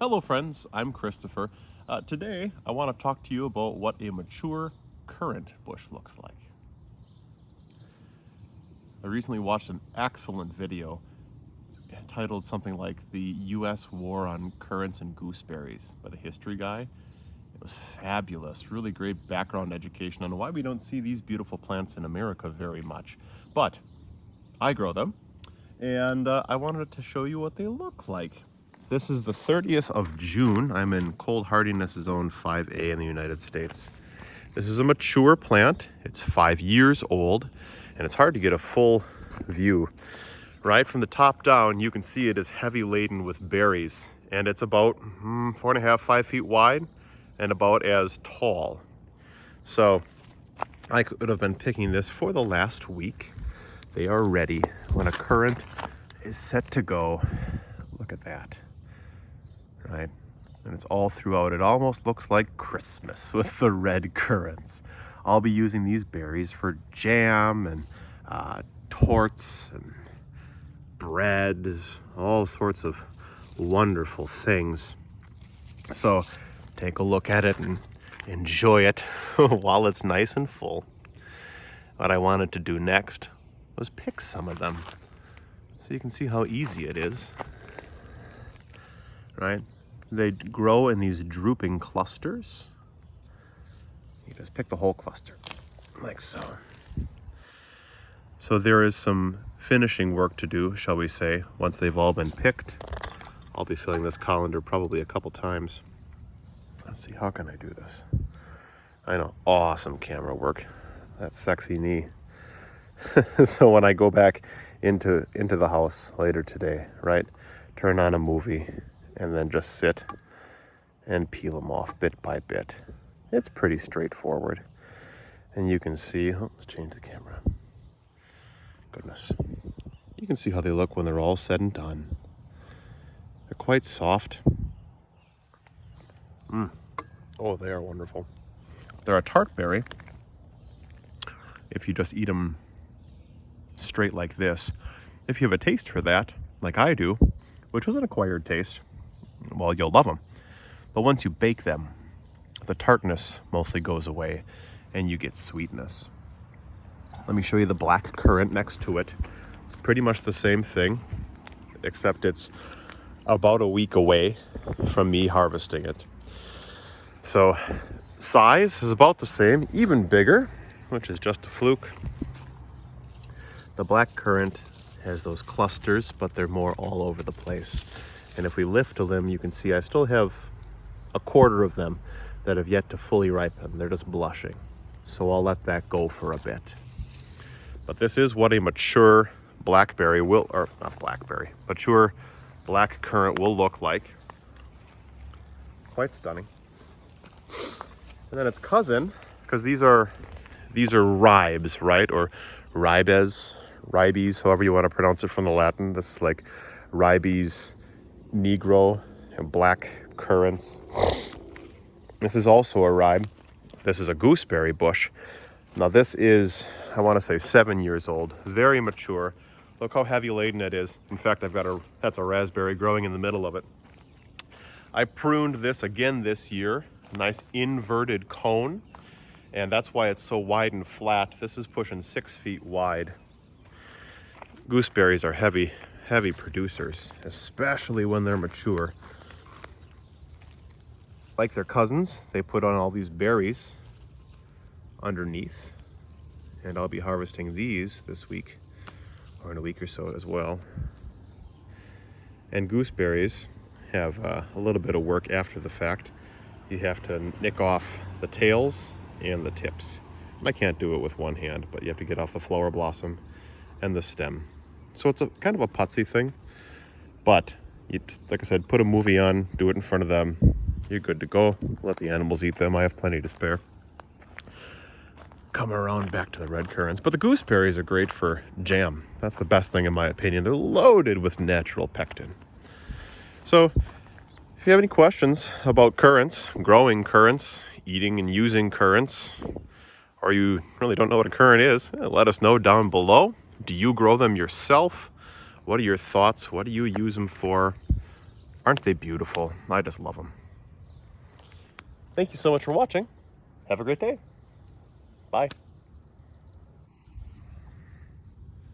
Hello friends, I'm Christopher. Today I want to talk to you about what a mature currant bush looks like. I recently watched an excellent video titled something like The U.S. War on Currants and Gooseberries by the history guy. It was fabulous, really great background education on why we don't see these beautiful plants in America very much. But I grow them, and I wanted to show you what they look like. This is the 30th of June. I'm in cold hardiness zone 5A in the United States. This is a mature plant. It's 5 years old, and it's hard to get a full view. Right from the top down, you can see it is heavy laden with berries, and it's about 4.5, 5 feet wide and about as tall. So I could have been picking this for the last week. They are ready when a currant is set to go. Look at that. Right? And it's all throughout. It almost looks like Christmas with the red currants. I'll be using these berries for jam and torts and bread, all sorts of wonderful things. So take a look at it and enjoy it while it's nice and full. What I wanted to do next was pick some of them so you can see how easy it is. Right? They grow in these drooping clusters. You just pick the whole cluster, like so. So there is some finishing work to do, shall we say, once they've all been picked. I'll be filling this colander probably a couple times. Let's see, how can I do this? I know, awesome camera work. That sexy knee. So when I go back into the house later today, right, turn on a movie, and then just sit and peel them off bit by bit. It's pretty straightforward. And you can see, let's change the camera. Goodness. You can see how they look when they're all said and done. They're quite soft. Oh, they are wonderful. They're a tart berry. If you just eat them straight like this. If you have a taste for that, like I do, which was an acquired taste, well, you'll love them. But once you bake them, the tartness mostly goes away and you get sweetness. Let me show you the black currant next to it. It's pretty much the same thing, except it's about a week away from me harvesting it. So size is about the same, even bigger, which is just a fluke. The black currant has those clusters, but they're more all over the place. And if we lift a limb, you can see I still have a quarter of them that have yet to fully ripen. They're just blushing. So I'll let that go for a bit. But this is what a mature blackberry will, or not blackberry, mature black currant will look like. Quite stunning. And then its cousin, because these are ribes, right? Or ribes, however you want to pronounce it from the Latin. This is like ribes negro and black currants. This is also a ribe. This is a gooseberry bush. Now this is, I want to say 7 years old, very mature. Look how heavy laden it is. In fact, that's a raspberry growing in the middle of it. I pruned this again this year, nice inverted cone, and that's why it's so wide and flat. This is pushing 6 feet wide. Gooseberries are heavy producers, especially when they're mature. Like their cousins, they put on all these berries underneath, and I'll be harvesting these this week, or in a week or so as well. And gooseberries have a little bit of work after the fact. You have to nick off the tails and the tips. And I can't do it with one hand, but you have to get off the flower blossom and the stem. So it's a kind of a putsy thing, but you, like I said, put a movie on, do it in front of them, you're good to go. Let the animals eat them. I have plenty to spare. Come around back to the red currants. But the gooseberries are great for jam. That's the best thing in my opinion. They're loaded with natural pectin. So if you have any questions about currants, growing currants, eating and using currants, or you really don't know what a currant is, let us know down below. Do you grow them yourself? What are your thoughts? What do you use them for? Aren't they beautiful? I just love them. Thank you so much for watching. Have a great day. Bye.